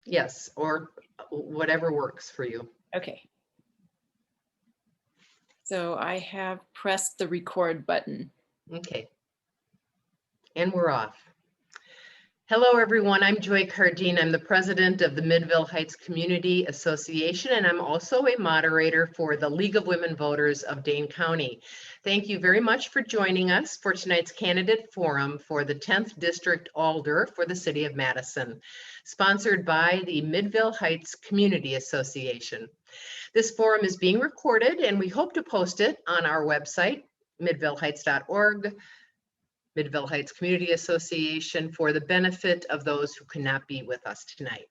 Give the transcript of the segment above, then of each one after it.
Yes, or whatever works for you. Okay. So I have pressed the record button. Okay. And we're off. Hello, everyone. I'm Joy Cardine. I'm the president of the Midvale Heights Community Association, and I'm also a moderator for the League of Women Voters of Dane County. Thank you very much for joining us for tonight's candidate forum for the 10th District Alder for the City of Madison, sponsored by the Midvale Heights Community Association. This forum is being recorded, and we hope to post it on our website, midvaleheights.org, Midvale Heights Community Association, for the benefit of those who cannot be with us tonight.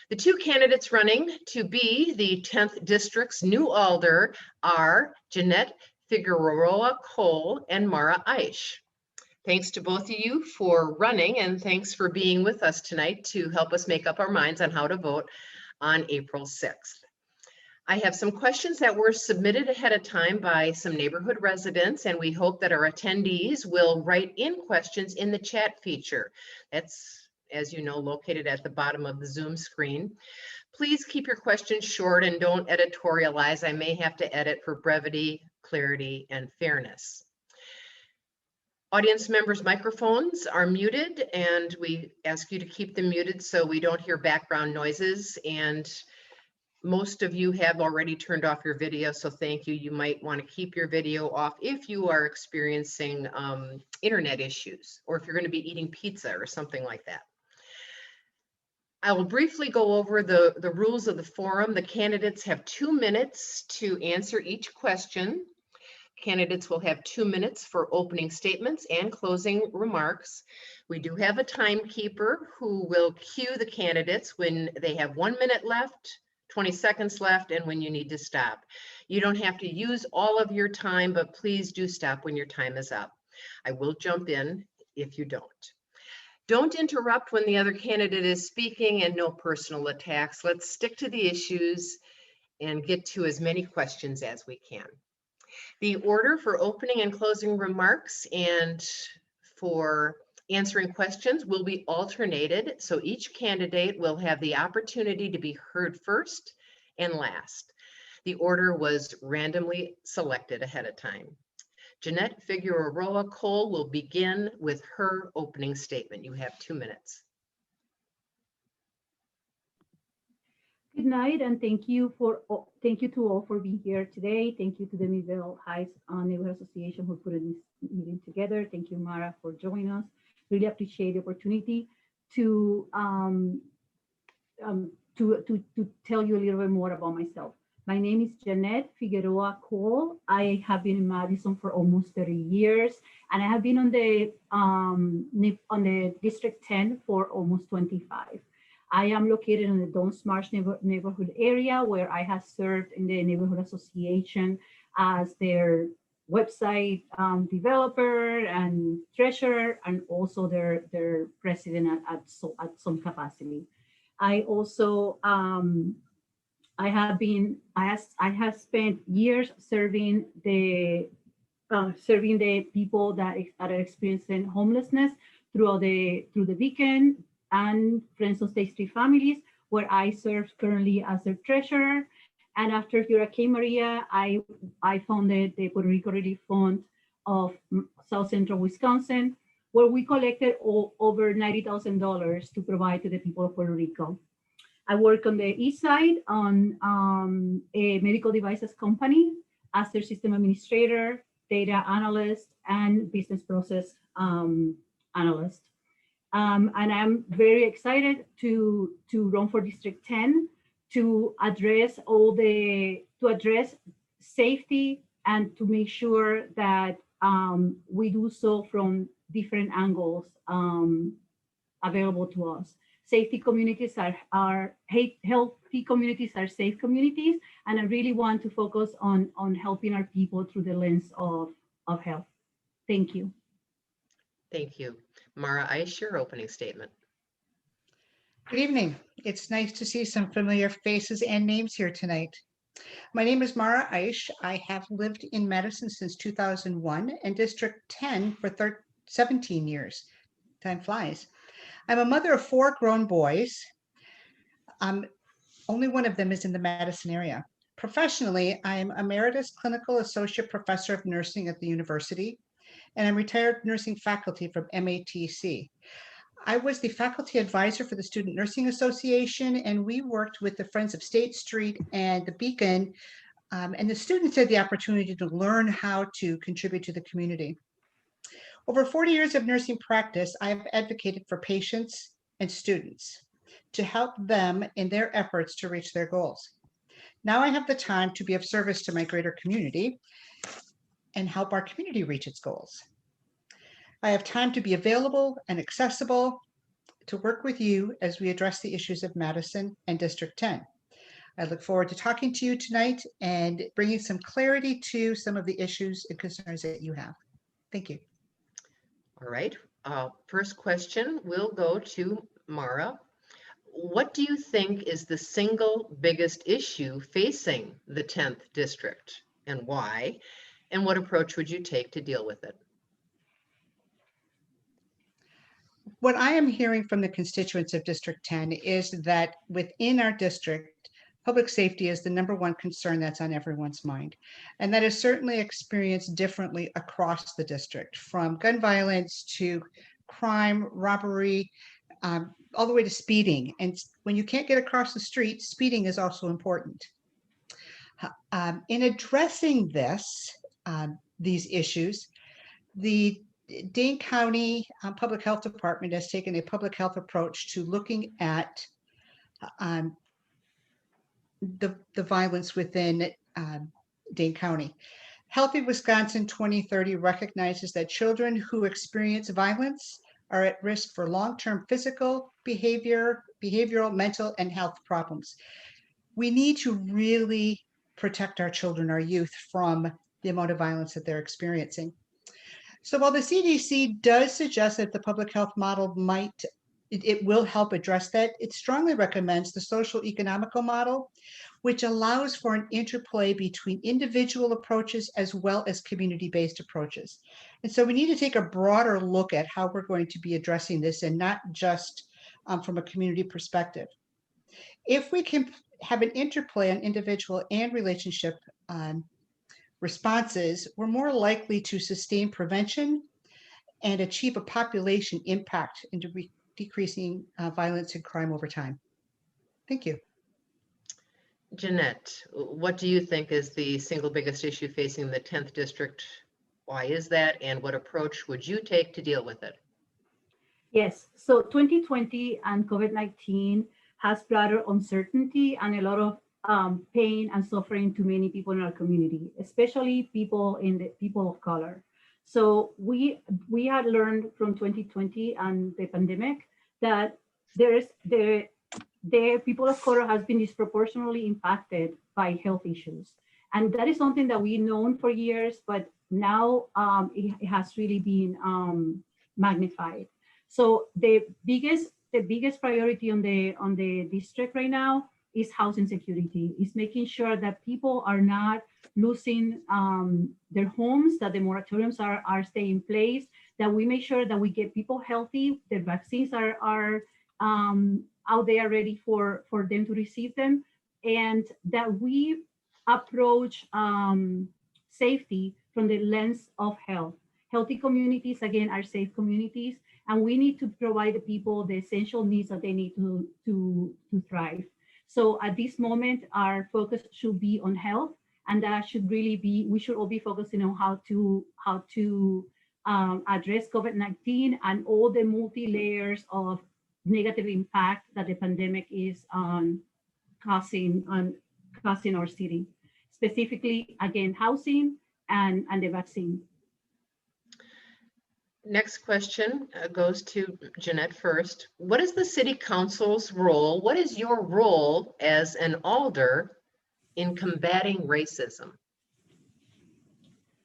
The two candidates running to be the 10th District's new Alder are Yannette Figueroa Cole and Mara Aish. Thanks to both of you for running, and thanks for being with us tonight to help us make up our minds on how to vote on April 6th. I have some questions that were submitted ahead of time by some neighborhood residents, and we hope that our attendees will write in questions in the chat feature. That's, as you know, located at the bottom of the Zoom screen. Please keep your questions short and don't editorialize. I may have to edit for brevity, clarity, and fairness. Audience members' microphones are muted, and we ask you to keep them muted so we don't hear background noises. And most of you have already turned off your video, so thank you. You might want to keep your video off if you are experiencing internet issues, or if you're going to be eating pizza or something like that. I will briefly go over the rules of the forum. The candidates have 2 minutes to answer each question. Candidates will have 2 minutes for opening statements and closing remarks. We do have a timekeeper who will cue the candidates when they have 1 minute left, 20 seconds left, and when you need to stop. You don't have to use all of your time, but please do stop when your time is up. I will jump in if you don't. Don't interrupt when the other candidate is speaking, and no personal attacks. Let's stick to the issues and get to as many questions as we can. The order for opening and closing remarks and for answering questions will be alternated, so each candidate will have the opportunity to be heard first and last. The order was randomly selected ahead of time. Yannette Figueroa Cole will begin with her opening statement. You have 2 minutes. Good night, and thank you to all for being here today. Thank you to the Midvale Heights Neighborhood Association for putting this meeting together. Thank you, Mara, for joining us. Really appreciate the opportunity to tell you a little bit more about myself. My name is Yannette Figueroa Cole. I have been in Madison for almost 30 years, and I have been on the District 10 for almost 25. I am located in the Dons Marsh neighborhood area, where I have served in the Neighborhood Association as their website developer and treasurer, and also their president at some capacity. I also I have spent years serving the people that are experiencing homelessness through the Beacon and Friends of State Street Families, where I serve currently as their treasurer. And after Hurricane Maria, I founded the Puerto Rico Relief Fund of South Central Wisconsin, where we collected over $90,000 to provide to the people of Puerto Rico. I work on the east side on a medical devices company as their system administrator, data analyst, and business process analyst. And I'm very excited to run for District 10 to address safety and to make sure that we do so from different angles available to us. Safety communities are healthy communities are safe communities, and I really want to focus on helping our people through the lens of health. Thank you. Thank you. Mara Aish, your opening statement. Good evening. It's nice to see some familiar faces and names here tonight. My name is Mara Aish. I have lived in Madison since 2001 and District 10 for 17 years. Time flies. I'm a mother of 4 grown boys. Only one of them is in the Madison area. Professionally, I am Emeritus Clinical Associate Professor of Nursing at the university, and I'm retired nursing faculty from MHCA. I was the faculty advisor for the Student Nursing Association, and we worked with the Friends of State Street and the Beacon, and the students had the opportunity to learn how to contribute to the community. Over 40 years of nursing practice, I have advocated for patients and students to help them in their efforts to reach their goals. Now I have the time to be of service to my greater community and help our community reach its goals. I have time to be available and accessible to work with you as we address the issues of Madison and District 10. I look forward to talking to you tonight and bringing some clarity to some of the issues and concerns that you have. Thank you. All right. First question will go to Mara. What do you think is the single biggest issue facing the 10th district and why? And what approach would you take to deal with it? What I am hearing from the constituents of District 10 is that within our district, public safety is the #1 concern that's on everyone's mind. And that is certainly experienced differently across the district, from gun violence to crime, robbery, all the way to speeding. And when you can't get across the street, speeding is also important. In addressing these issues, the Dane County Public Health Department has taken a public health approach to looking at the violence within Dane County. Healthy Wisconsin 2030 recognizes that children who experience violence are at risk for long-term physical, behavioral, mental, and health problems. We need to really protect our children, our youth, from the amount of violence that they're experiencing. So while the CDC does suggest that the public health model it will help address that, it strongly recommends the social economical model, which allows for an interplay between individual approaches as well as community-based approaches. And so we need to take a broader look at how we're going to be addressing this, and not just from a community perspective. If we can have an interplay on individual and relationship responses, we're more likely to sustain prevention and achieve a population impact into decreasing violence and crime over time. Thank you. Yannette, what do you think is the single biggest issue facing the 10th district? Why is that? And what approach would you take to deal with it? Yes, so 2020 and COVID-19 has brought uncertainty and a lot of pain and suffering to many people in our community, especially people of color. So we had learned from 2020 and the pandemic that the people of color has been disproportionately impacted by health issues. And that is something that we've known for years, but now it has really been magnified. So the biggest priority on the district right now is housing security, is making sure that people are not losing their homes, that the moratoriums are staying in place, that we make sure that we get people healthy, the vaccines are out there ready for them to receive them, and that we approach safety from the lens of health. Healthy communities, again, are safe communities, and we need to provide the people the essential needs that they need to thrive. So at this moment, our focus should be on health, and that should really be, we should all be focusing on how to address COVID-19 and all the multi-layers of negative impact that the pandemic is causing our city, specifically, again, housing and the vaccine. Next question goes to Yannette first. What is the city council's role? What is your role as an alder in combating racism?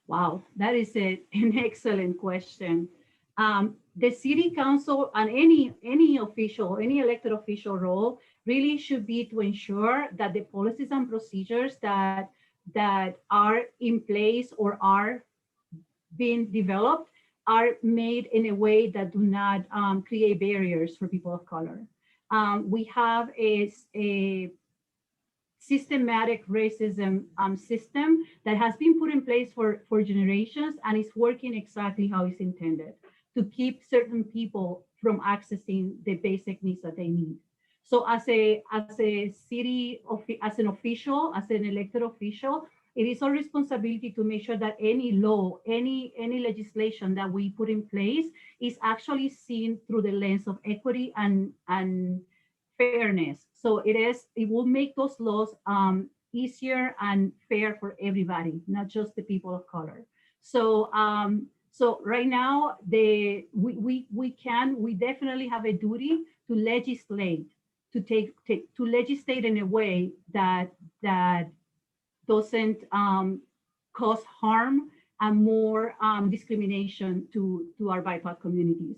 Wow, that is an excellent question. The city council and any elected official role really should be to ensure that the policies and procedures that are in place or are being developed are made in a way that do not create barriers for people of color. We have a systematic racism system that has been put in place for generations and is working exactly how it's intended to keep certain people from accessing the basic needs that they need. So as an official, as an elected official, it is our responsibility to make sure that any law, any legislation that we put in place is actually seen through the lens of equity and fairness. So it will make those laws easier and fair for everybody, not just the people of color. So so right now, we definitely have a duty to legislate, to legislate in a way that doesn't cause harm and more discrimination to our BIPOC communities.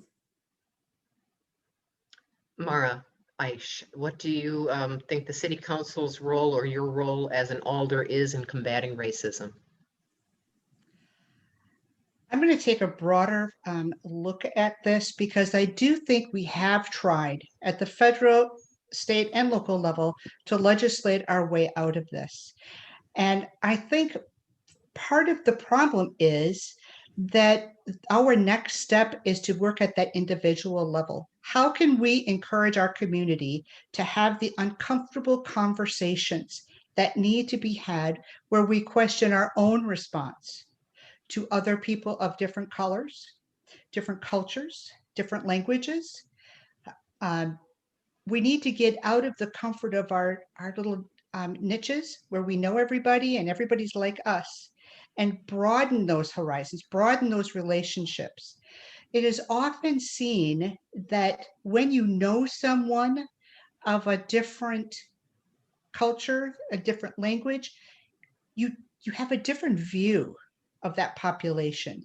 Mara Aish, what do you think the city council's role or your role as an alder is in combating racism? I'm going to take a broader look at this because I do think we have tried at the federal, state, and local level to legislate our way out of this. And I think part of the problem is that our next step is to work at that individual level. How can we encourage our community to have the uncomfortable conversations that need to be had where we question our own response to other people of different colors, different cultures, different languages? We need to get out of the comfort of our little niches where we know everybody and everybody's like us, and broaden those horizons, broaden those relationships. It is often seen that when you know someone of a different culture, a different language, you have a different view of that population.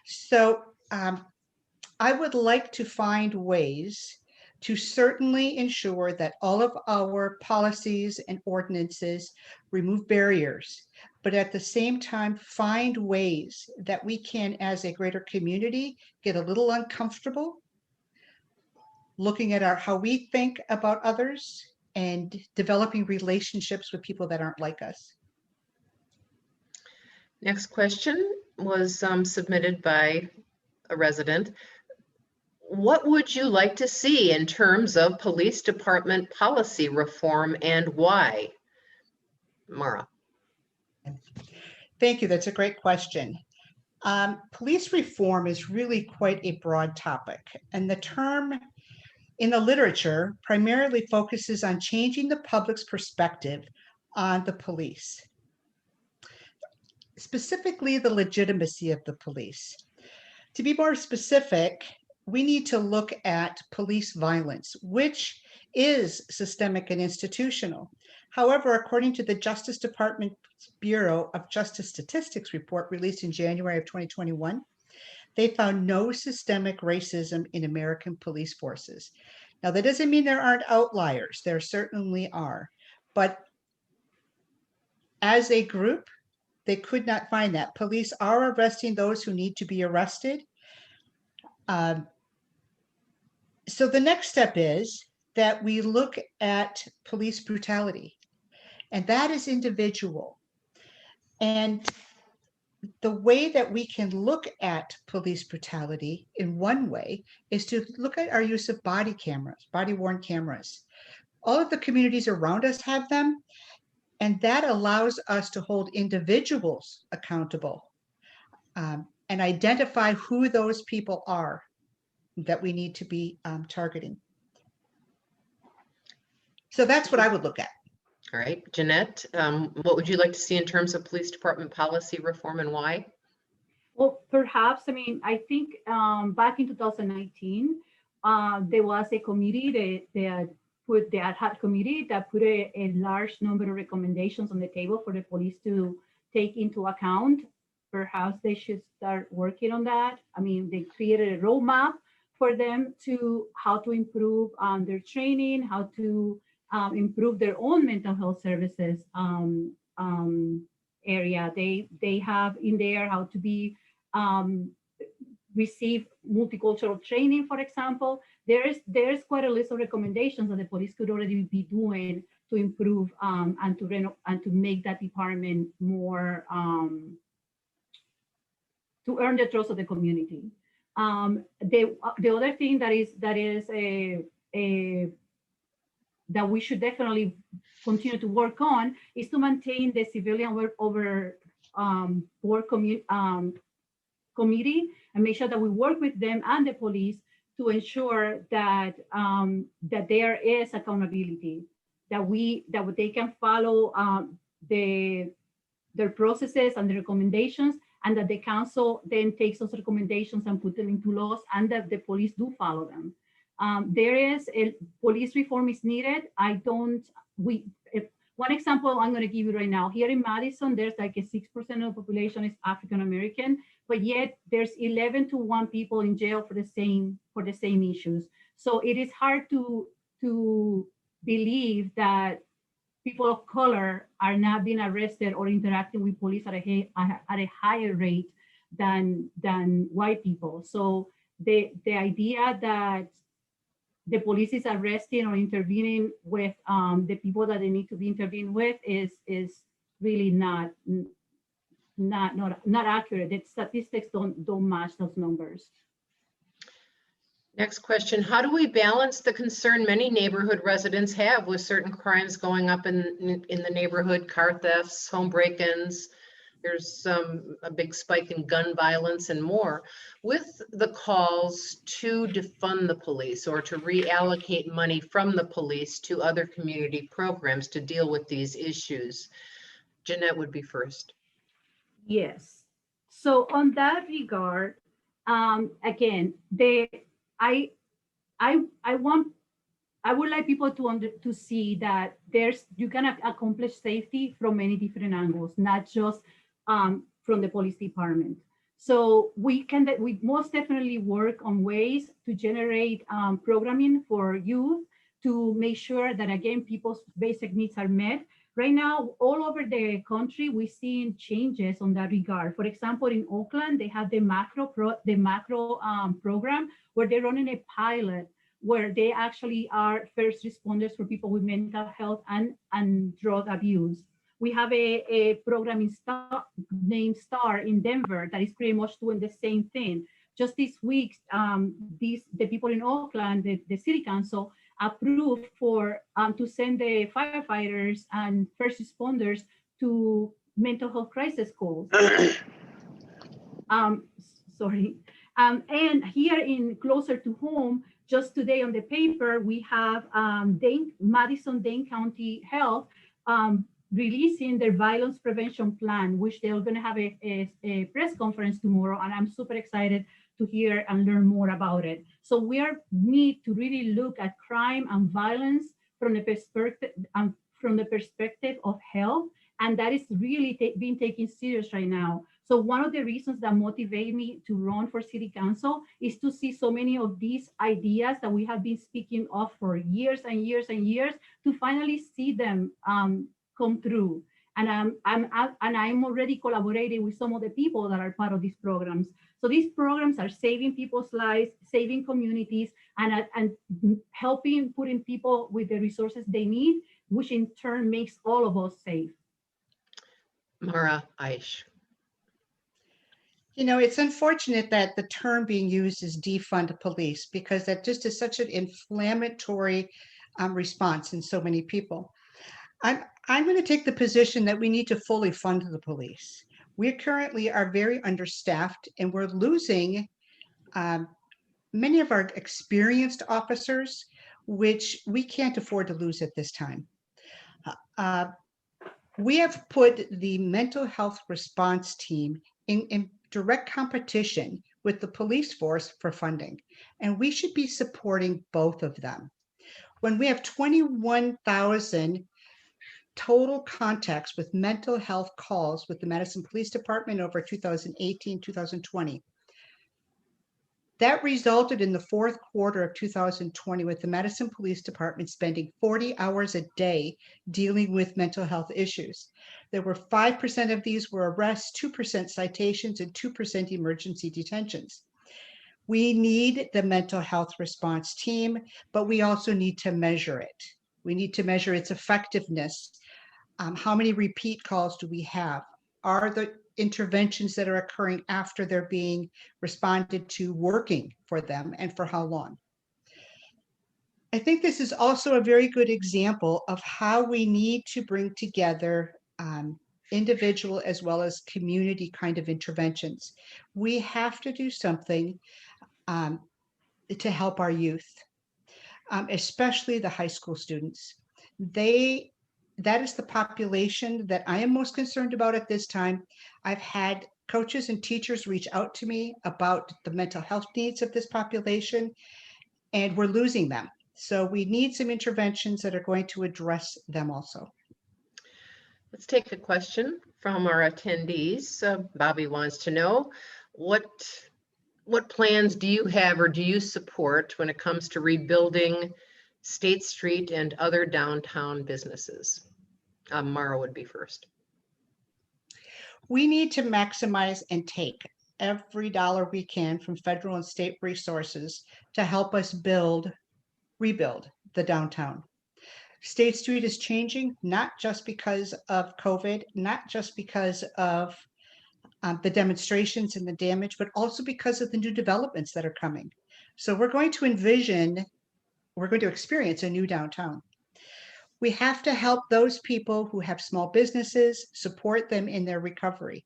So I would like to find ways to certainly ensure that all of our policies and ordinances remove barriers, but at the same time, find ways that we can, as a greater community, get a little uncomfortable looking at how we think about others and developing relationships with people that aren't like us. Next question was submitted by a resident. What would you like to see in terms of police department policy reform and why? Mara. Thank you. That's a great question. Police reform is really quite a broad topic, and the term in the literature primarily focuses on changing the public's perspective on the police, specifically the legitimacy of the police. To be more specific, we need to look at police violence, which is systemic and institutional. However, according to the Justice Department's Bureau of Justice Statistics report released in January of 2021, they found no systemic racism in American police forces. Now, that doesn't mean there aren't outliers. There certainly are. But as a group, they could not find that. Police are arresting those who need to be arrested. So the next step is that we look at police brutality, and that is individual. And the way that we can look at police brutality in one way is to look at our use of body cameras, body-worn cameras. All of the communities around us have them, and that allows us to hold individuals accountable and identify who those people are that we need to be targeting. So that's what I would look at. All right, Yannette, what would you like to see in terms of police department policy reform and why? Well, perhaps, I mean, I think back in 2019, there was a committee that put the ad hoc committee that put a large number of recommendations on the table for the police to take into account. Perhaps they should start working on that. I mean, they created a roadmap for them to how to improve their training, how to improve their own mental health services area. They have in there how to be receive multicultural training, for example. there's quite a list of recommendations that the police could already be doing to improve and to make that department more to earn the trust of the community. The other thing that is that we should definitely continue to work on is to maintain the civilian work over board committee and make sure that we work with them and the police to ensure that that there is accountability, that they can follow their processes and the recommendations, and that the council then takes those recommendations and put them into laws, and that the police do follow them. There is a police reform is needed. One example I'm going to give you right now, here in Madison, there's like a 6% of the population is African-American, but yet there's 11 to 1 people in jail for the same issues. So it is hard to believe that people of color are not being arrested or interacting with police at a higher rate than white people. So the idea that the police is arresting or intervening with the people that they need to be intervened with is really not accurate. The statistics don't match those numbers. Next question, how do we balance the concern many neighborhood residents have with certain crimes going up in the neighborhood, car thefts, home break-ins? There's a big spike in gun violence and more, with the calls to defund the police or to reallocate money from the police to other community programs to deal with these issues. Yannette would be first. Yes. So on that regard, again, I would like people to see that you can accomplish safety from many different angles, not just from the police department. So we most definitely work on ways to generate programming for youth to make sure that, again, people's basic needs are met. Right now, all over the country, we're seeing changes on that regard. For example, in Oakland, they have the macro program where they're running a pilot where they actually are first responders for people with mental health and drug abuse. We have a program named STAR in Denver that is pretty much doing the same thing. Just this week, the people in Oakland, the city council, approved for to send the firefighters and first responders to mental health crisis calls. Sorry. And here in closer to home, just today on the paper, we have Madison-Dane County Health releasing their violence prevention plan, which they're going to have a press conference tomorrow, and I'm super excited to hear and learn more about it. So we need to really look at crime and violence from the perspective of health, and that is really being taken serious right now. So one of the reasons that motivate me to run for city council is to see so many of these ideas that we have been speaking of for years and years and years, to finally see them come through. And I'm already collaborating with some of the people that are part of these programs. So these programs are saving people's lives, saving communities, and helping putting people with the resources they need, which in turn makes all of us safe. Mara Aish. You know, it's unfortunate that the term being used is defund police, because that just is such an inflammatory response in so many people. I'm going to take the position that we need to fully fund the police. We currently are very understaffed, and we're losing many of our experienced officers, which we can't afford to lose at this time. We have put the mental health response team in direct competition with the police force for funding, and we should be supporting both of them. When we have 21,000 total contacts with mental health calls with the Madison Police Department over 2018, 2020. That resulted in the fourth quarter of 2020 with the Madison Police Department spending 40 hours a day dealing with mental health issues. There were 5% of these were arrests, 2% citations, and 2% emergency detentions. We need the mental health response team, but we also need to measure it. We need to measure its effectiveness. How many repeat calls do we have? Are the interventions that are occurring after they're being responded to working for them, and for how long? I think this is also a very good example of how we need to bring together individual as well as community kind of interventions. We have to do something to help our youth, especially the high school students. That is the population that I am most concerned about at this time. I've had coaches and teachers reach out to me about the mental health needs of this population, and we're losing them. So we need some interventions that are going to address them also. Let's take a question from our attendees. Bobby wants to know, what plans do you have or do you support when it comes to rebuilding State Street and other downtown businesses? Mara would be first. We need to maximize and take every dollar we can from federal and state resources to help us rebuild the downtown. State Street is changing, not just because of COVID, not just because of the demonstrations and the damage, but also because of the new developments that are coming. So we're going to experience a new downtown. We have to help those people who have small businesses, support them in their recovery.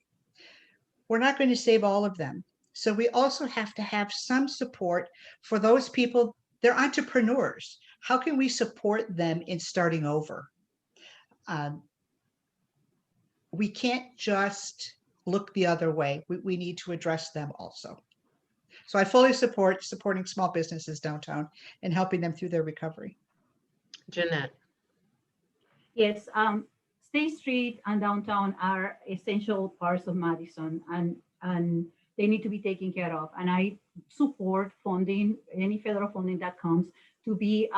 We're not going to save all of them. So we also have to have some support for those people. They're entrepreneurs. How can we support them in starting over? We can't just look the other way. We need to address them also. So I fully support supporting small businesses downtown and helping them through their recovery. Yannette. Yes, State Street and downtown are essential parts of Madison, and they need to be taken care of. And I support funding, any federal funding that comes, to be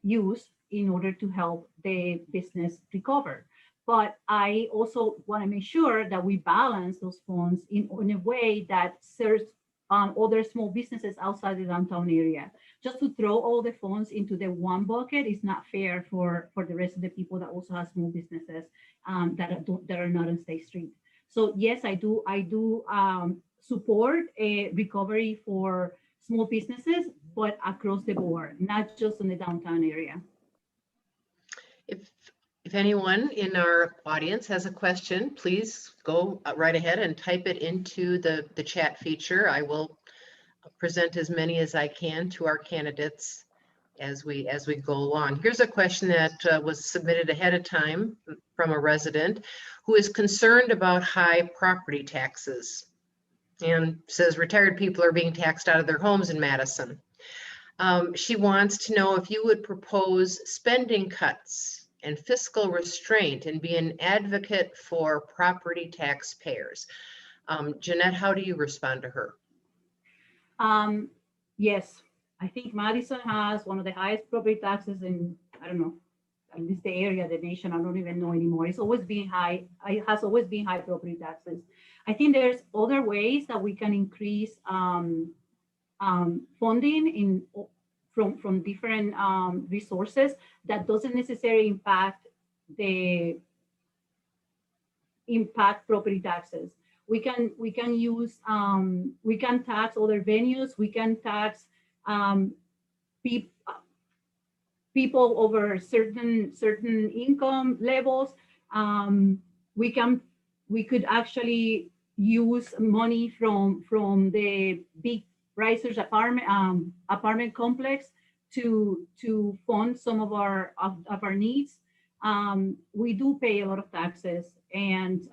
used in order to help the business recover. But I also want to make sure that we balance those funds in a way that serves other small businesses outside the downtown area. Just to throw all the funds into the one bucket is not fair for the rest of the people that also have small businesses that are not on State Street. So yes, I do support a recovery for small businesses, but across the board, not just in the downtown area. If anyone in our audience has a question, please go right ahead and type it into the chat feature. I will present as many as I can to our candidates as we go along. Here's a question that was submitted ahead of time from a resident who is concerned about high property taxes and says retired people are being taxed out of their homes in Madison. She wants to know if you would propose spending cuts and fiscal restraint and be an advocate for property taxpayers. Yannette, how do you respond to her? Yes, I think Madison has one of the highest property taxes in, I don't know, at least the area, the nation, I don't even know anymore. It's always been high. It has always been high property taxes. I think there's other ways that we can increase funding from different resources that doesn't necessarily impact property taxes. We can use we can tax other venues. We can tax people over certain income levels. We could actually use money from the big risers apartment complex to fund some of our needs. We do pay a lot of taxes, and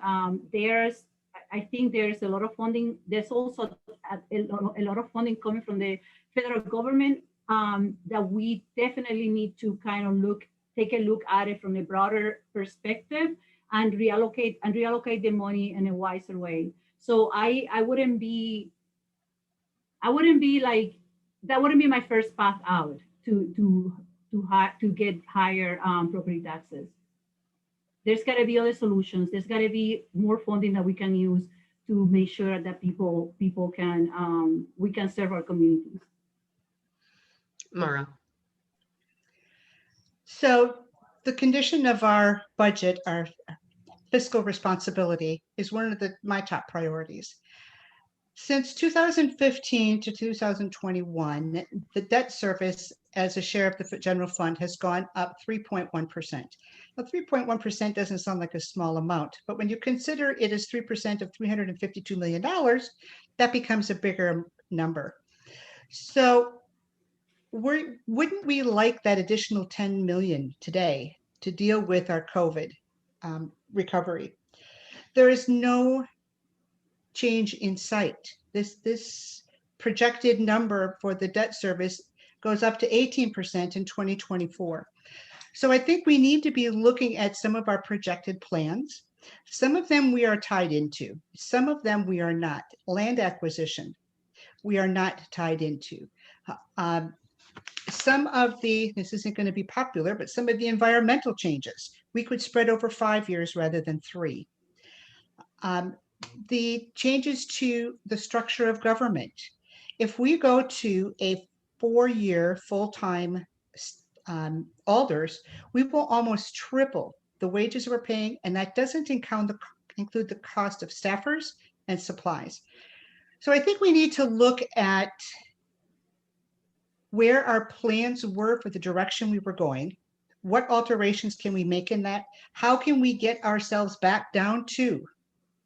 I think there's a lot of funding. There's also a lot of funding coming from the federal government that we definitely need to kind of take a look at it from a broader perspective and reallocate the money in a wiser way. So I wouldn't be like, that wouldn't be my first path out to get higher property taxes. There's got to be other solutions. There's got to be more funding that we can use to make sure that people can we can serve our communities. Mara. So the condition of our budget, our fiscal responsibility, is one of my top priorities. Since 2015 to 2021, the debt service as a share of the general fund has gone up 3.1%. Now, 3.1% doesn't sound like a small amount, but when you consider it is 3% of $352 million, that becomes a bigger number. So wouldn't we like that additional 10 million today to deal with our COVID recovery? There is no change in sight. This projected number for the debt service goes up to 18% in 2024. So I think we need to be looking at some of our projected plans. Some of them we are tied into, some of them we are not. Land acquisition, we are not tied into. Some of this isn't going to be popular, but some of the environmental changes, we could spread over 5 years rather than 3. The changes to the structure of government. If we go to a 4-year full-time Alders, we will almost triple the wages we're paying, and that doesn't include the cost of staffers and supplies. So I think we need to look at where our plans were for the direction we were going. What alterations can we make in that? How can we get ourselves back down to,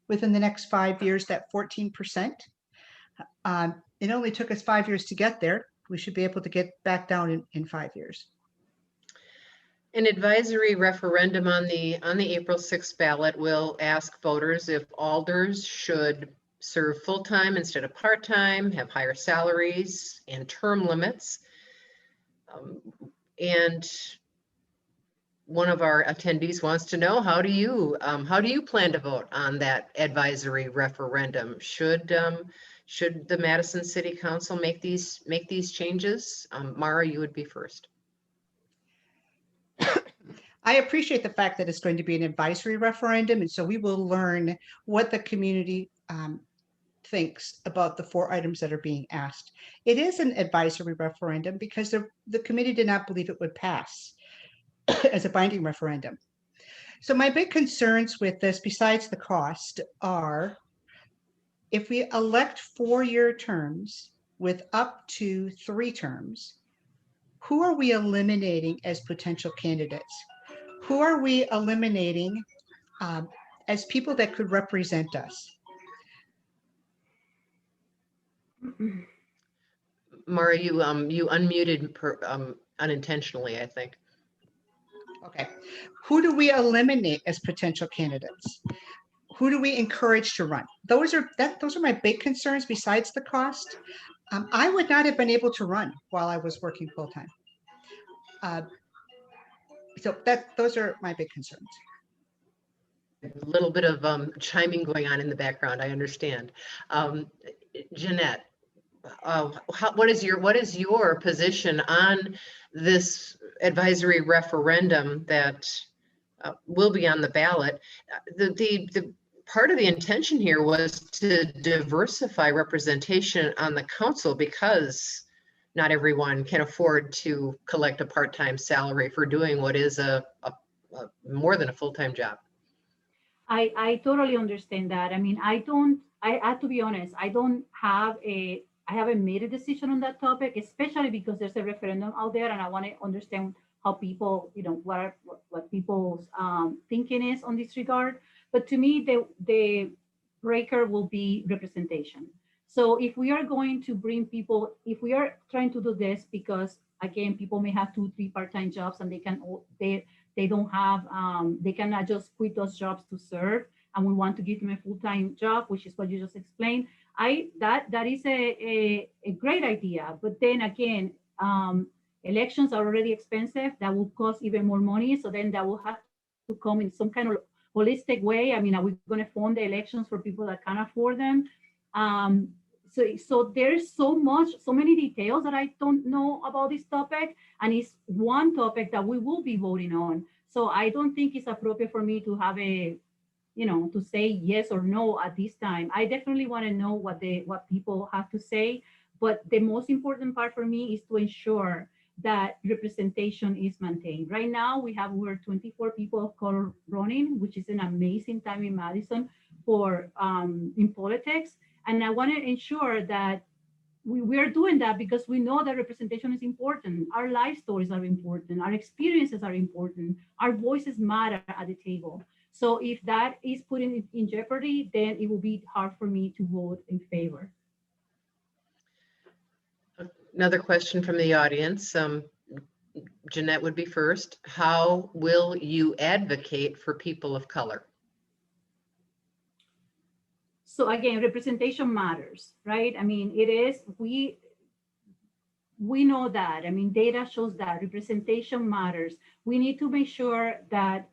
within the next 5 years, that 14%? It only took us 5 years to get there. We should be able to get back down in 5 years. An advisory referendum on the April 6th ballot will ask voters if Alders should serve full-time instead of part-time, have higher salaries and term limits. And one of our attendees wants to know, how do you plan to vote on that advisory referendum? Should the Madison City Council make these changes? Mara, you would be first. I appreciate the fact that it's going to be an advisory referendum, and so we will learn what the community thinks about the 4 items that are being asked. It is an advisory referendum because the committee did not believe it would pass as a binding referendum. So my big concerns with this, besides the cost, are if we elect 4-year terms with up to 3 terms, who are we eliminating as potential candidates? Who are we eliminating as people that could represent us? Mara, you unmuted unintentionally, I think. Okay. Who do we eliminate as potential candidates? Who do we encourage to run? Those are my big concerns besides the cost. I would not have been able to run while I was working full-time. So those are my big concerns. A little bit of chiming going on in the background, I understand. Yannette, what is your position on this advisory referendum that will be on the ballot? The part of the intention here was to diversify representation on the council because not everyone can afford to collect a part-time salary for doing what is a more than a full-time job. I totally understand that. I mean, I have to be honest, I haven't made a decision on that topic, especially because there's a referendum out there and I want to understand how people, what people's thinking is on this regard. But to me, the breaker will be representation. So if we are going to bring people, if we are trying to do this because, again, people may have 2-3 part-time jobs and they don't have, they cannot just quit those jobs to serve, and we want to give them a full-time job, which is what you just explained. That is a great idea, but then again, elections are already expensive. That will cost even more money. So then that will have to come in some kind of holistic way. I mean, are we going to fund the elections for people that can't afford them? So there's so many details that I don't know about this topic, and it's one topic that we will be voting on. So I don't think it's appropriate for me to have a to say yes or no at this time. I definitely want to know what people have to say, but the most important part for me is to ensure that representation is maintained. Right now, we have over 24 people of color running, which is an amazing time in Madison for in politics. And I want to ensure that we are doing that because we know that representation is important. Our life stories are important. Our experiences are important. Our voices matter at the table. So if that is put in jeopardy, then it will be hard for me to vote in favor. Another question from the audience. Yannette would be first. How will you advocate for people of color? So again, representation matters, right? I mean, it is, we know that. I mean, data shows that representation matters. We need to make sure that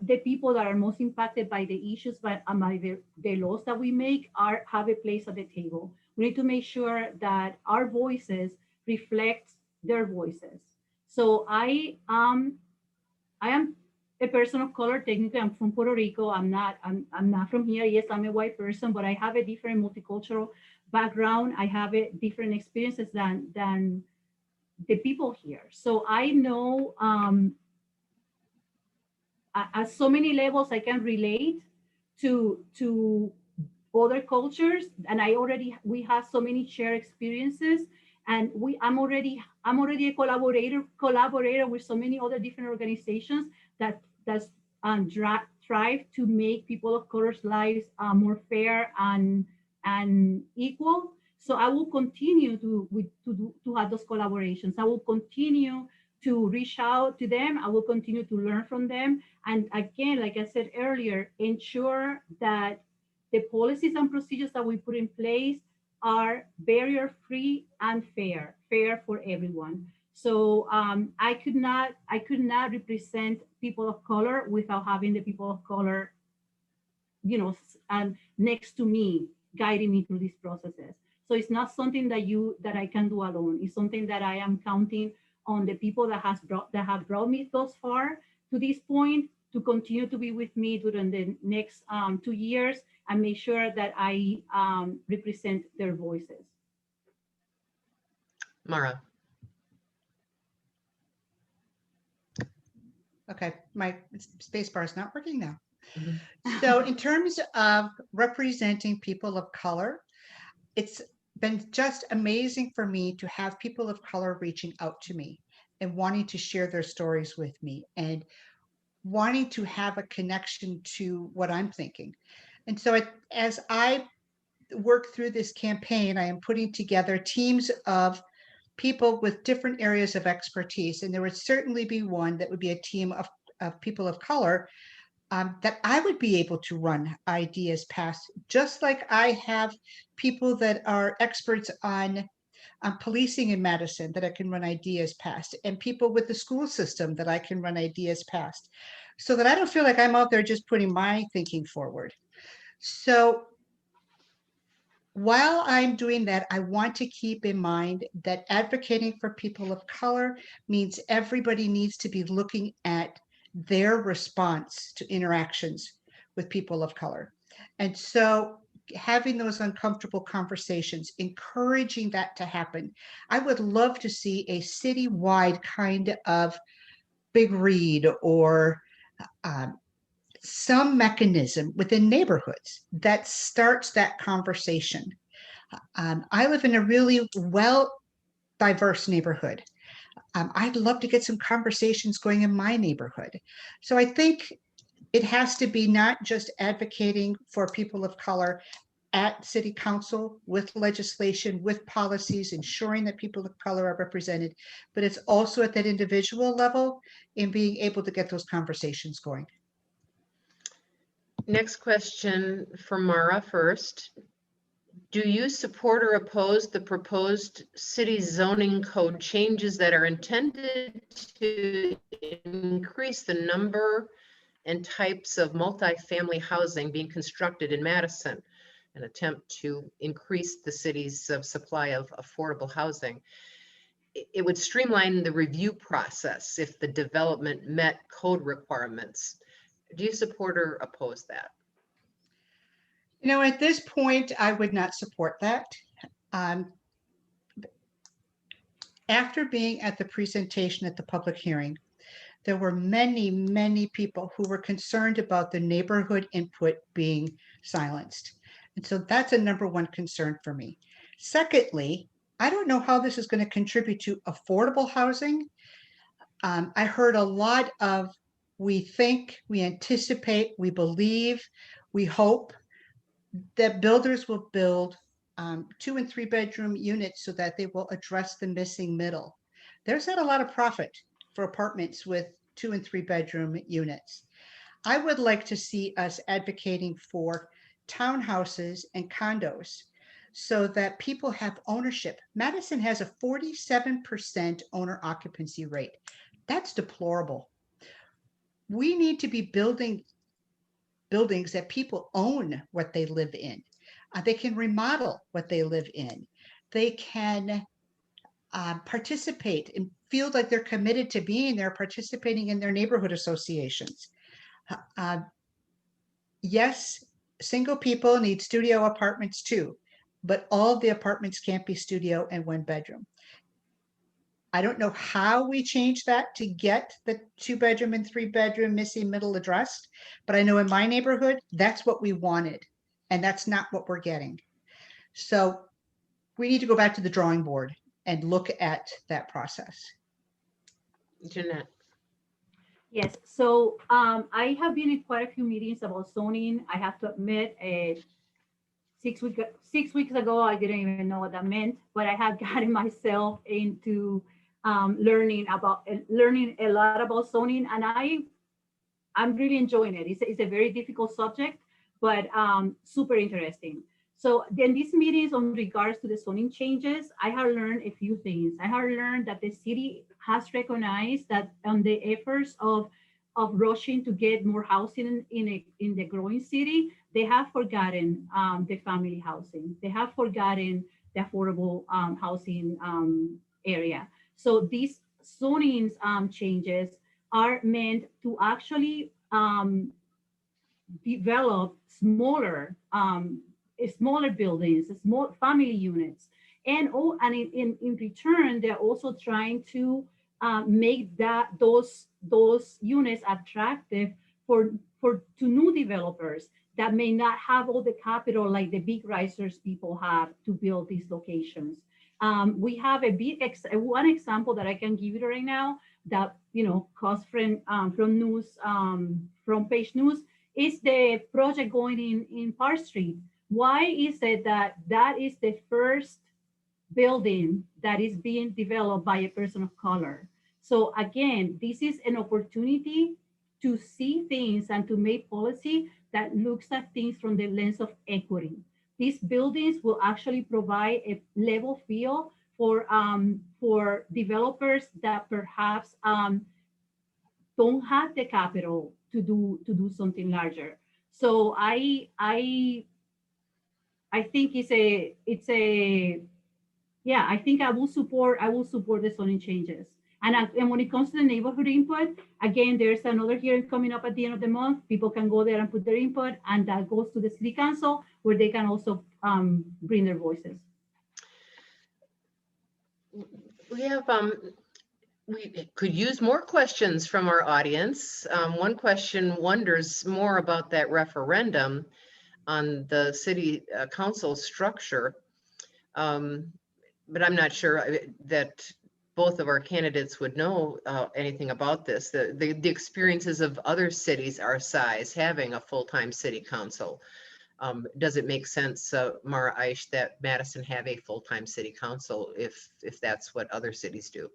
the people that are most impacted by the issues, by the laws that we make have a place at the table. We need to make sure that our voices reflect their voices. So I am a person of color. Technically, I'm from Puerto Rico. I'm not from here. Yes, I'm a white person, but I have a different multicultural background. I have different experiences than the people here. So I know at so many levels I can relate to other cultures, and we have so many shared experiences, and I'm already a collaborator with so many other different organizations that strive to make people of color's lives more fair and equal. So I will continue to have those collaborations. I will continue to reach out to them. I will continue to learn from them. And again, like I said earlier, ensure that the policies and procedures that we put in place are barrier-free and fair for everyone. So I could not represent people of color without having the people of color, next to me, guiding me through these processes. So it's not something that I can do alone. It's something that I am counting on the people that have brought me thus far to this point to continue to be with me during the next 2 years and make sure that I represent their voices. Mara. Okay, my space bar is not working now. Mm-hmm. So in terms of representing people of color, it's been just amazing for me to have people of color reaching out to me and wanting to share their stories with me and wanting to have a connection to what I'm thinking. And so as I work through this campaign, I am putting together teams of people with different areas of expertise. And there would certainly be one that would be a team of people of color that I would be able to run ideas past, just like I have people that are experts on policing in Madison that I can run ideas past, and people with the school system that I can run ideas past, so that I don't feel like I'm out there just putting my thinking forward. So while I'm doing that, I want to keep in mind that advocating for people of color means everybody needs to be looking at their response to interactions with people of color. And so having those uncomfortable conversations, encouraging that to happen. I would love to see a citywide kind of big read or some mechanism within neighborhoods that starts that conversation. I live in a really diverse neighborhood. I'd love to get some conversations going in my neighborhood. So I think it has to be not just advocating for people of color at city council with legislation, with policies, ensuring that people of color are represented, but it's also at that individual level in being able to get those conversations going. Next question for Mara first. Do you support or oppose the proposed city zoning code changes that are intended to increase the number and types of multifamily housing being constructed in Madison, an attempt to increase the city's supply of affordable housing? It would streamline the review process if the development met code requirements. Do you support or oppose that? You know, at this point, I would not support that. After being at the presentation at the public hearing, there were many, many people who were concerned about the neighborhood input being silenced. And so that's a number one concern for me. Secondly, I don't know how this is going to contribute to affordable housing. I heard a lot of we think, we anticipate, we believe, we hope that builders will build 2 and 3 bedroom units so that they will address the missing middle. There's not a lot of profit for apartments with 2 and 3 bedroom units. I would like to see us advocating for townhouses and condos so that people have ownership. Madison has a 47% owner occupancy rate. That's deplorable. We need to be building buildings that people own what they live in. They can remodel what they live in. They can participate and feel like they're committed to being there, participating in their neighborhood associations. Yes, single people need studio apartments too, but all of the apartments can't be studio and 1 bedroom. I don't know how we change that to get the 2 bedroom and 3 bedroom missing middle addressed, but I know in my neighborhood, that's what we wanted, and that's not what we're getting. So we need to go back to the drawing board and look at that process. Yannette. Yes, so I have been in quite a few meetings about zoning. I have to admit, 6 weeks ago, I didn't even know what that meant, but I have gotten myself into learning a lot about zoning, and I'm really enjoying it. It's a very difficult subject, but super interesting. So then these meetings on regards to the zoning changes, I have learned a few things. I have learned that the city has recognized that on the efforts of rushing to get more housing in the growing city, they have forgotten the family housing. They have forgotten the affordable housing area. So these zoning changes are meant to actually develop smaller buildings, small family units, and in return, they're also trying to make those units attractive to new developers that may not have all the capital like the big risers people have to build these locations. We have one example that I can give you right now that comes from news from Page News is the project going in Park Street. Why is it that is the first building that is being developed by a person of color? So again, this is an opportunity to see things and to make policy that looks at things from the lens of equity. These buildings will actually provide a level field for developers that perhaps don't have the capital to do something larger. So I think I think I will support the zoning changes. And when it comes to the neighborhood input, again, there's another hearing coming up at the end of the month. People can go there and put their input, and that goes to the city council where they can also bring their voices. We could use more questions from our audience. One question wonders more about that referendum on the city council structure. But I'm not sure that both of our candidates would know anything about this. The experiences of other cities our size having a full-time city council. Does it make sense, Mara Aish, that Madison have a full-time city council if that's what other cities do?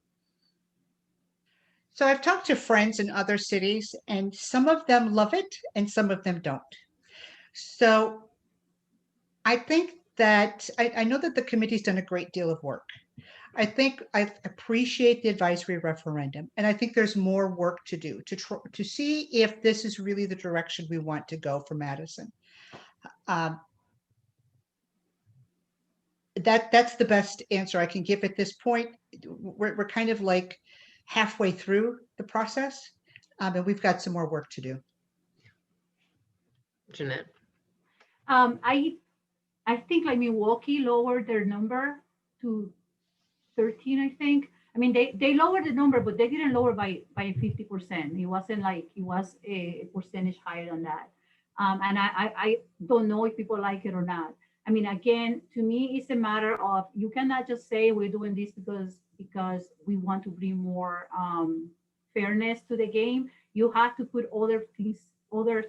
So I've talked to friends in other cities, and some of them love it and some of them don't. So I think that I know that the committee's done a great deal of work. I think I appreciate the advisory referendum, and I think there's more work to do to see if this is really the direction we want to go for Madison. That's the best answer I can give at this point. We're kind of like halfway through the process, and we've got some more work to do. Yannette? I think like Milwaukee lowered their number to 13, I think. I mean, they lowered the number, but they didn't lower by 50%. It wasn't like it was a percentage higher than that. And I don't know if people like it or not. I mean, again, to me, it's a matter of you cannot just say we're doing this because we want to bring more fairness to the game. You have to put other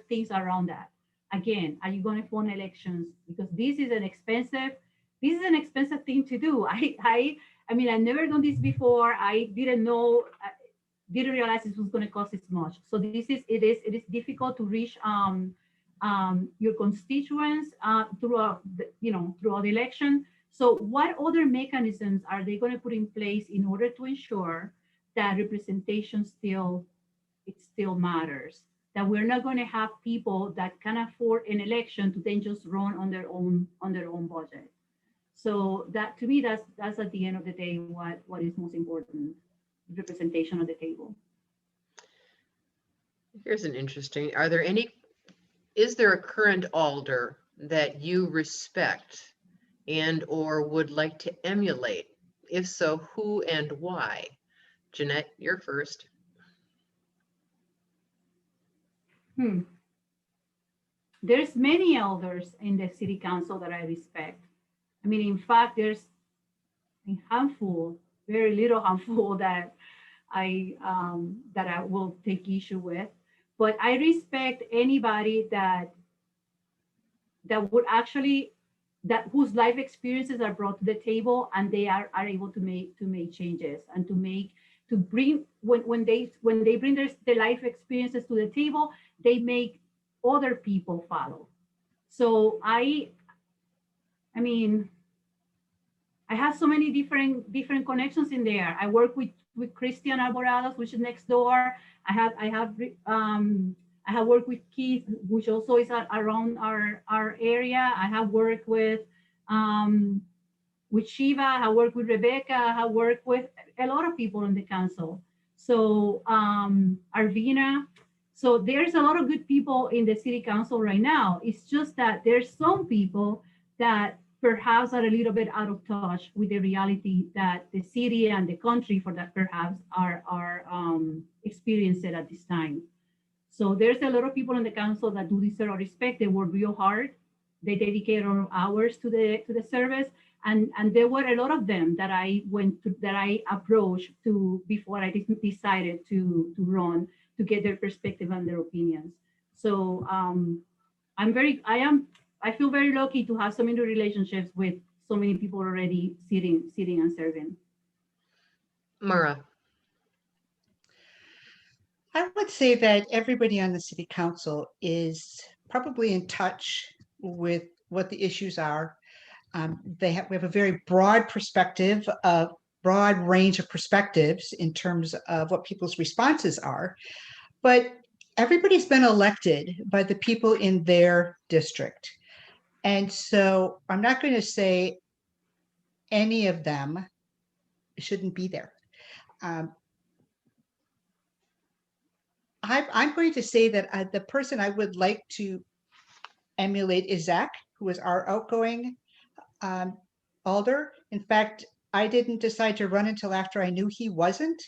things around that. Again, are you going to fund elections? Because this is an expensive thing to do. I mean, I've never done this before. I didn't know, didn't realize it was going to cost this much. So it is difficult to reach your constituents throughout the election. So what other mechanisms are they going to put in place in order to ensure that representation still matters? That we're not going to have people that can afford an election to then just run on their own budget. So that to me, that's at the end of the day what is most important, representation on the table. Here's an interesting, is there a current alder that you respect and or would like to emulate? If so, who and why? Yannette, you're first. There's many elders in the city council that I respect. I mean, in fact, there's a handful, very little handful that I will take issue with. But I respect anybody that would actually whose life experiences are brought to the table and they are able to make changes and to bring when they bring their life experiences to the table, they make other people follow. So I mean, I have so many different connections in there. I work with Christian Alborados, which is next door. I have worked with Keith, which also is around our area. I have worked with Shiva. I have worked with Rebecca. I have worked with a lot of people on the council. So Arvina. So there's a lot of good people in the city council right now. It's just that there's some people that perhaps are a little bit out of touch with the reality that the city and the country for that perhaps are experiencing at this time. So there's a lot of people in the council that do deserve our respect. They work real hard. They dedicate hours to the service. And there were a lot of them that I approached to before I decided to run, to get their perspective and their opinions. So I feel very lucky to have so many relationships with so many people already sitting and serving. Mara. I would say that everybody on the city council is probably in touch with what the issues are. We have a very broad perspective, a broad range of perspectives in terms of what people's responses are. But everybody's been elected by the people in their district. And so I'm not going to say any of them shouldn't be there. I'm going to say that the person I would like to emulate is Zach, who is our outgoing alder. In fact, I didn't decide to run until after I knew he wasn't.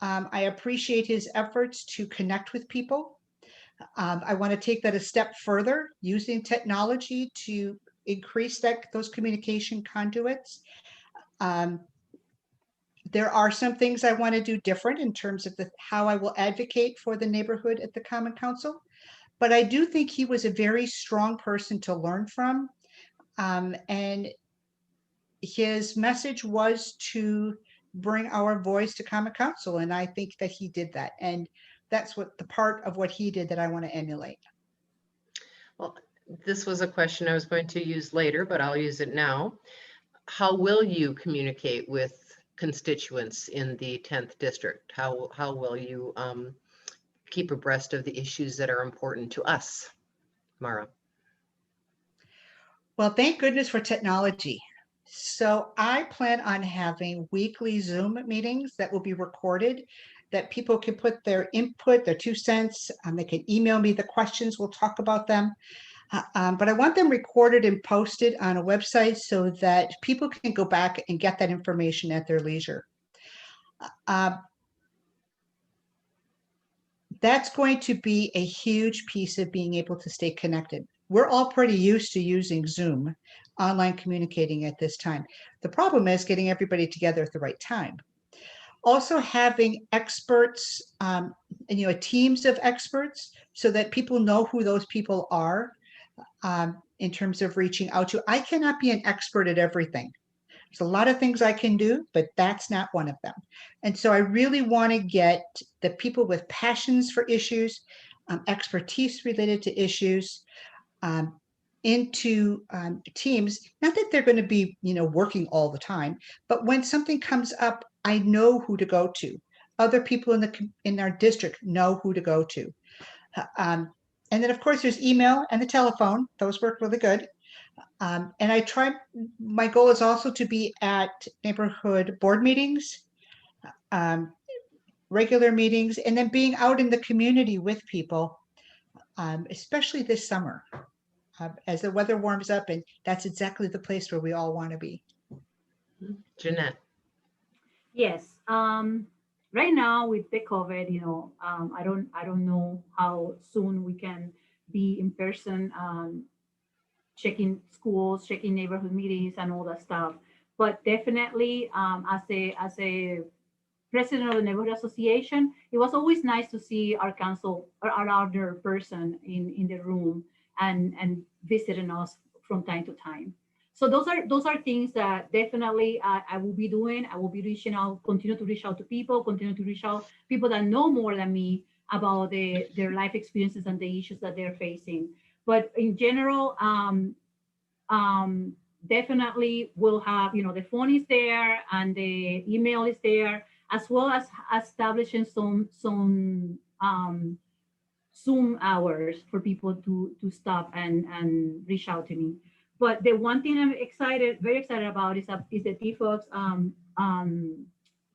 I appreciate his efforts to connect with people. I want to take that a step further, using technology to increase those communication conduits. There are some things I want to do different in terms of how I will advocate for the neighborhood at the Common Council. But I do think he was a very strong person to learn from. And his message was to bring our voice to Common Council. And I think that he did that. And that's the part of what he did that I want to emulate. Well, this was a question I was going to use later, but I'll use it now. How will you communicate with constituents in the 10th district? How will you keep abreast of the issues that are important to us? Mara. Well, thank goodness for technology. So I plan on having weekly Zoom meetings that will be recorded that people can put their input, their 2 cents. They can email me the questions. We'll talk about them. But I want them recorded and posted on a website so that people can go back and get that information at their leisure. That's going to be a huge piece of being able to stay connected. We're all pretty used to using Zoom, online communicating at this time. The problem is getting everybody together at the right time. Also having experts, teams of experts so that people know who those people are in terms of reaching out to. I cannot be an expert at everything. There's a lot of things I can do, but that's not one of them. And so I really want to get the people with passions for issues, expertise related to issues, into teams. Not that they're going to be, working all the time, but when something comes up, I know who to go to. Other people in our district know who to go to. And then, of course, there's email and the telephone. Those work really good. And my goal is also to be at neighborhood board meetings, regular meetings, and then being out in the community with people, especially this summer, as the weather warms up, and that's exactly the place where we all want to be. Yannette. Yes. Right now with the COVID, I don't know how soon we can be in person, checking schools, checking neighborhood meetings, and all that stuff. But definitely, as a president of the neighborhood association, it was always nice to see our council or our Alder person in the room and visiting us from time to time. So those are things that definitely I will be doing. I will be reaching out, continue to reach out to people, continue to reach out people that know more than me about their life experiences and the issues that they're facing. But in general, definitely we'll have, the phone is there and the email is there, as well as establishing some Zoom hours for people to stop and reach out to me. But the one thing I'm very excited about is the TFOX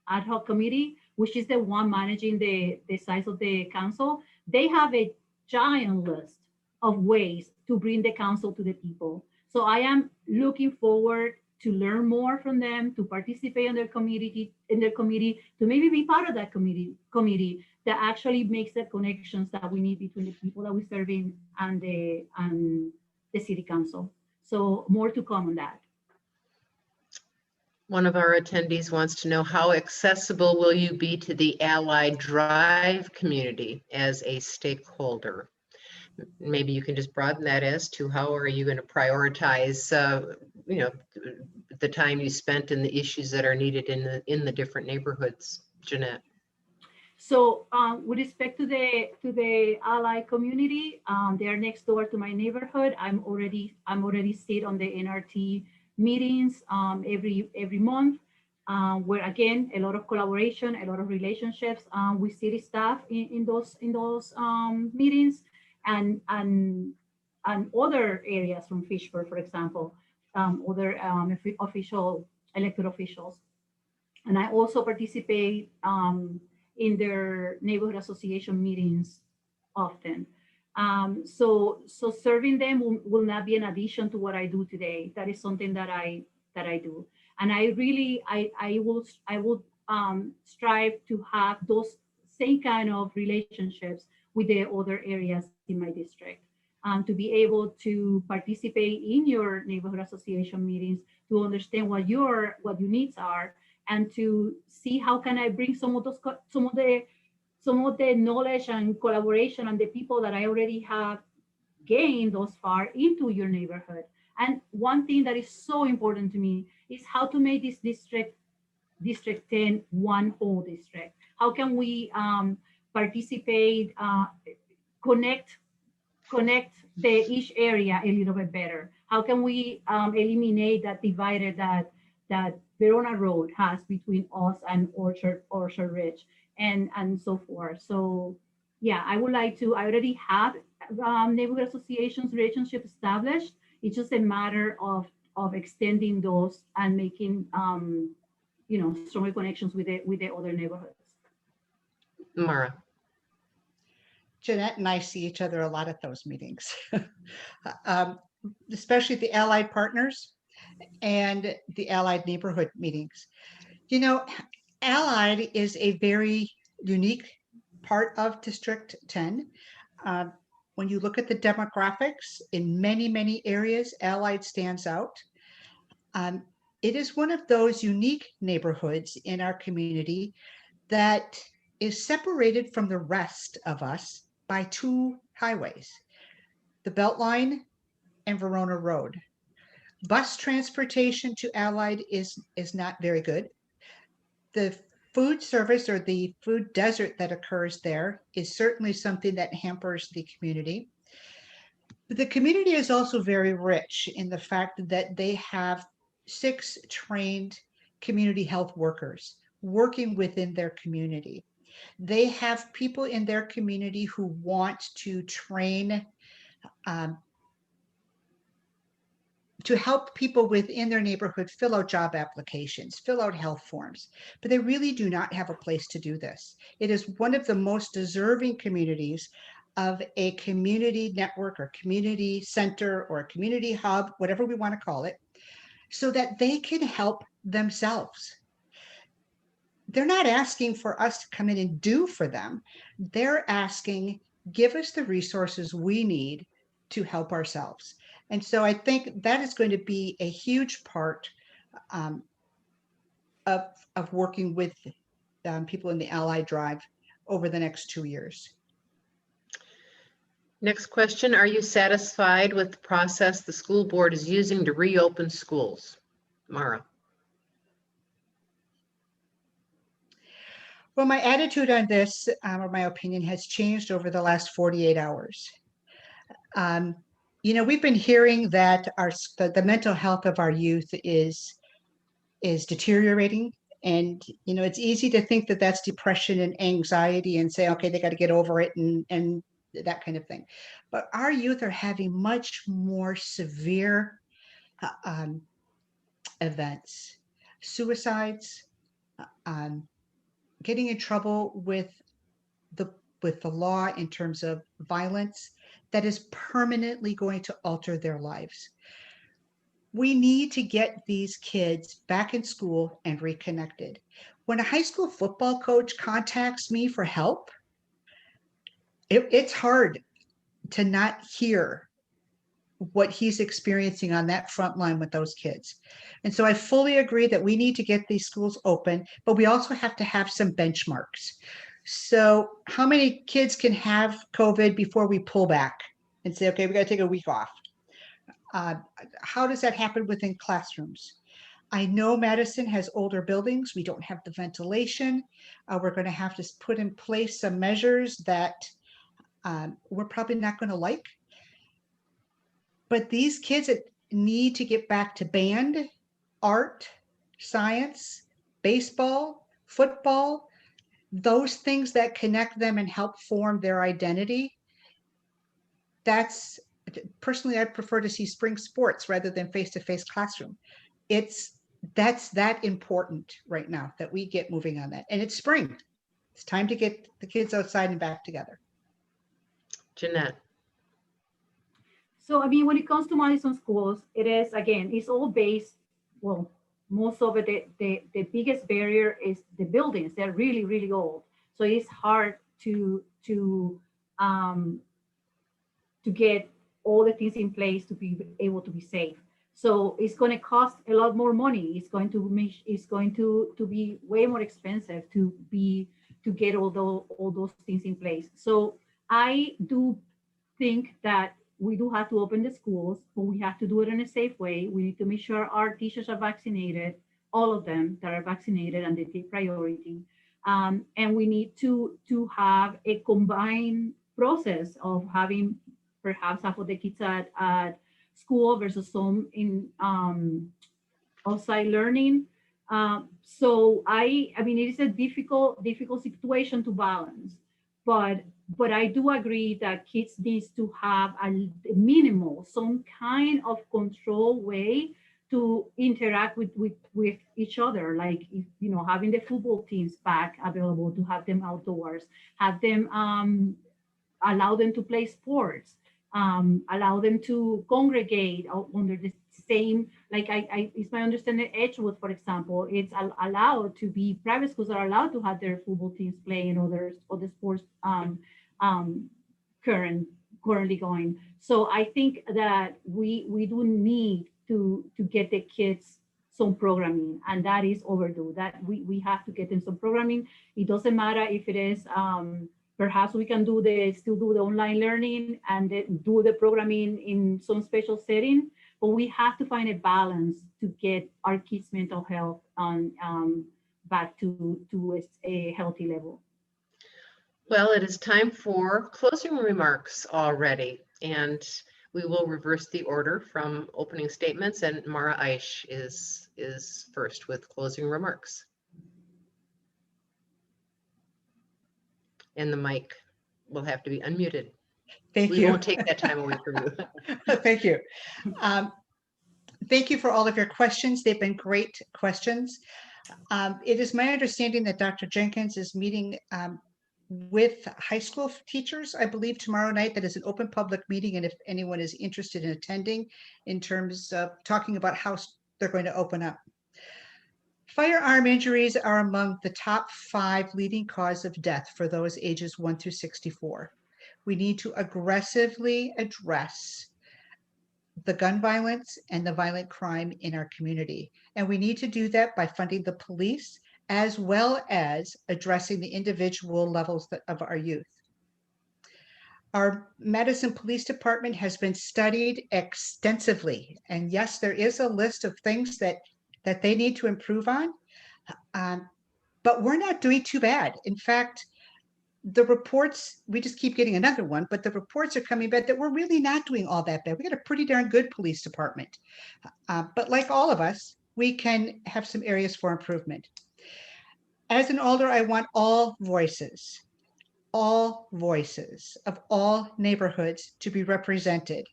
ad hoc committee, which is the one managing the size of the council. They have a giant list of ways to bring the council to the people. So I am looking forward to learn more from them, to participate in their committee, to maybe be part of that committee that actually makes the connections that we need between the people that we're serving and the city council. So more to come on that. One of our attendees wants to know, how accessible will you be to the Allied Drive community as a stakeholder? Maybe you can just broaden that as to how are you going to prioritize, the time you spent and the issues that are needed in the different neighborhoods, Yannette. So with respect to the Allied community, they are next door to my neighborhood. I'm already sit on the NRT meetings every month, where again a lot of collaboration, a lot of relationships with city staff in those meetings, and other areas from Fishburne, for example, other elected officials. And I also participate in their neighborhood association meetings often. So serving them will not be an addition to what I do today. That is something that I do. And I will strive to have those same kind of relationships with the other areas in my district. To be able to participate in your neighborhood association meetings, to understand what your needs are, and to see how can I bring some of the knowledge and collaboration and the people that I already have gained thus far into your neighborhood. And one thing that is so important to me is how to make this District 10 one whole district. How can we participate, connect each area a little bit better? How can we eliminate that divider that Verona Road has between us and Orchard Ridge and so forth? So yeah, I already have neighborhood associations relationship established. It's just a matter of extending those and making stronger connections with the other neighborhoods. Mara. Jeanette and I see each other a lot at those meetings, um, especially the Allied Partners and the Allied Neighborhood meetings. You know, Allied is a very unique part of District 10. Um, when you look at the demographics in many, many areas, Allied stands out. Um, it is one of those unique neighborhoods in our community that is separated from the rest of us by two highways, the Beltline and Verona Road. Bus transportation to Allied is not very good. The food service or the food desert that occurs there is certainly something that hampers the community. But the community is also very rich in the fact that they have 6 trained community health workers working within their community. They have people in their community who want to train um, to help people within their neighborhood fill out job applications, fill out health forms, but they really do not have a place to do this. It is one of the most deserving communities of a community network or community center or a community hub, whatever we want to call it, so that they can help themselves. They're not asking for us to come in and do for them. They're asking, give us the resources we need to help ourselves. And so I think that is going to be a huge part um, of working with people in the Allied Drive over the next 2 years. Next question, are you satisfied with the process the school board is using to reopen schools? Mara. Well, my attitude on this, or my opinion, has changed over the last 48 hours. You know, we've been hearing that the mental health of our youth is deteriorating. And, you know, it's easy to think that that's depression and anxiety and say, okay, they got to get over it and that kind of thing. But our youth are having much more severe events, suicides, getting in trouble with the law in terms of violence that is permanently going to alter their lives. We need to get these kids back in school and reconnected. When a high school football coach contacts me for help, it's hard to not hear what he's experiencing on that front line with those kids. And so I fully agree that we need to get these schools open, but we also have to have some benchmarks. So how many kids can have COVID before we pull back and say, okay, we got to take a week off? How does that happen within classrooms? I know Madison has older buildings. We don't have the ventilation. We're going to have to put in place some measures that we're probably not going to like. But these kids need to get back to band, art, science, baseball, football, those things that connect them and help form their identity. That's personally, I prefer to see spring sports rather than face-to-face classroom. That's that important right now that we get moving on that. And it's spring. It's time to get the kids outside and back together. Yannette. So, I mean, when it comes to Madison schools, it is, again, it's all based, well, most of it, the biggest barrier is the buildings. They're really, really old. So it's hard to get all the things in place to be able to be safe. So it's going to cost a lot more money. It's going to be way more expensive to get all those things in place. So I do think that we do have to open the schools, but we have to do it in a safe way. We need to make sure our teachers are vaccinated, all of them that are vaccinated, and they take priority. And we need to have a combined process of having perhaps half of the kids at school versus some in outside learning. So I mean, it is a difficult situation to balance, but I do agree that kids needs to have a minimal, some kind of control way to interact with each other, like if, having the football teams back available, to have them outdoors, have them allow them to play sports, allow them to congregate under the same, like it's my understanding Edgewood, for example, it's allowed to be, private schools are allowed to have their football teams play and other sports currently going. So I think that we do need to get the kids some programming, and that is overdue. That we have to get them some programming. It doesn't matter if it is perhaps we can still do the online learning and do the programming in some special setting, but we have to find a balance to get our kids' mental health on back to a healthy level. Well, it is time for closing remarks already, and we will reverse the order from opening statements, and Mara Aish is first with closing remarks. And the mic will have to be unmuted. Thank We you. won't take that time away from you. Thank you. Thank you for all of your questions. They've been great questions. It is my understanding that Dr. Jenkins is meeting with high school teachers, I believe, tomorrow night. That is an open public meeting, and if anyone is interested in attending in terms of talking about how they're going to open up. Firearm injuries are among the top 5 leading cause of death for those ages 1 through 64. We need to aggressively address the gun violence and the violent crime in our community. And we need to do that by funding the police, as well as addressing the individual levels of our youth. Our Madison Police Department has been studied extensively. And yes, there is a list of things that they need to improve on, but we're not doing too bad. In fact, the reports, we just keep getting another one, but the reports are coming back that we're really not doing all that bad. We got a pretty darn good police department. But like all of us, we can have some areas for improvement. As an Alder, I want all voices of all neighborhoods to be represented.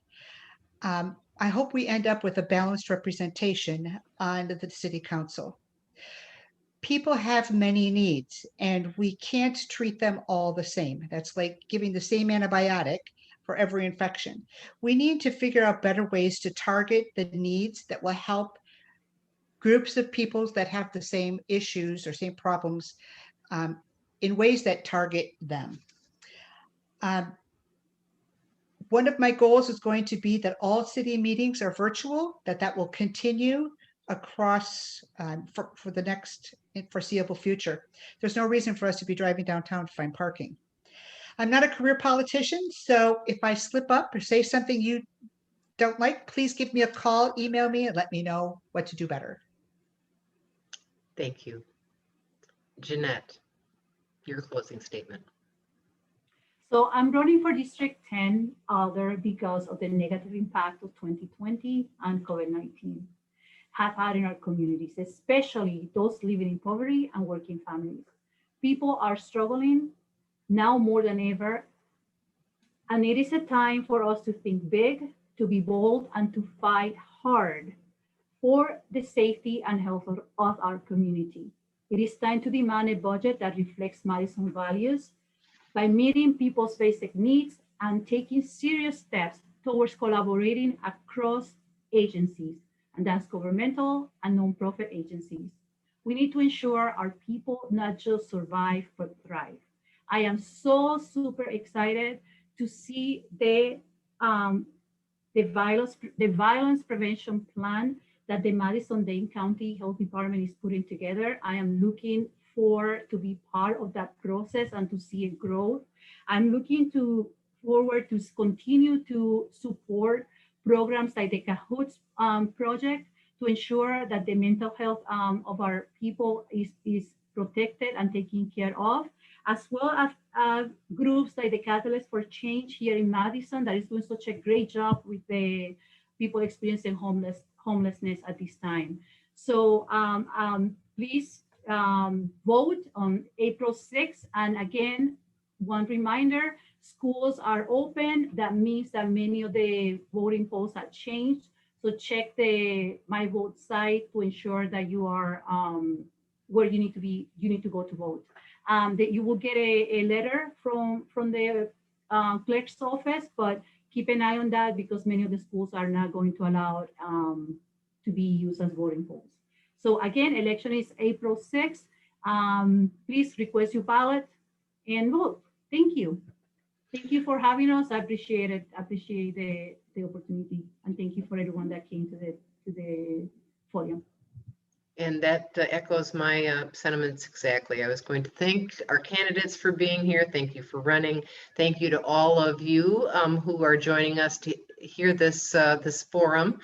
I hope we end up with a balanced representation on the city council. People have many needs, and we can't treat them all the same. That's like giving the same antibiotic for every infection. We need to figure out better ways to target the needs that will help groups of people that have the same issues or same problems in ways that target them. One of my goals is going to be that all city meetings are virtual, that will continue across for the next foreseeable future. There's no reason for us to be driving downtown to find parking. I'm not a career politician, so if I slip up or say something you don't like, please give me a call, email me, and let me know what to do better. Thank you. Yannette, your closing statement. So I'm running for District 10 Alder because of the negative impact of 2020 and COVID-19 have had in our communities, especially those living in poverty and working families. People are struggling now more than ever, and it is a time for us to think big, to be bold, and to fight hard for the safety and health of our community. It is time to demand a budget that reflects Madison values by meeting people's basic needs and taking serious steps towards collaborating across agencies, and that's governmental and nonprofit agencies. We need to ensure our people not just survive, but thrive. I am so super excited to see the violence prevention plan that the Madison-Dane County Health Department is putting together. I am looking to be part of that process and to see it grow. I'm looking forward to continue to support programs like the Cahoots project to ensure that the mental health of our people is protected and taken care of, as well as groups like the Catalyst for Change here in Madison that is doing such a great job with the people experiencing homelessness at this time. So please vote on April 6th. And again, one reminder, schools are open. That means that many of the voting polls have changed. So check the My Vote site to ensure that you are where you need to be. You need to go to vote. That you will get a letter from the clerk's office, but keep an eye on that because many of the schools are not going to allow to be used as voting polls. So again, election is April 6th. Please request your ballot and vote. Thank you. Thank you for having us. I appreciate it. I appreciate the opportunity. And thank you for everyone that came to the podium. And that echoes my sentiments exactly. I was going to thank our candidates for being here. Thank you for running. Thank you to all of you who are joining us to hear this this forum.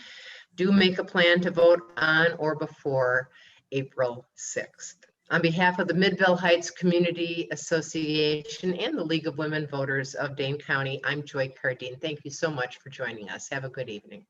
Do make a plan to vote on or before April 6th. On behalf of the Midvale Heights Community Association and the League of Women Voters of Dane County, I'm Joy Cardine. Thank you so much for joining us. Have a good evening.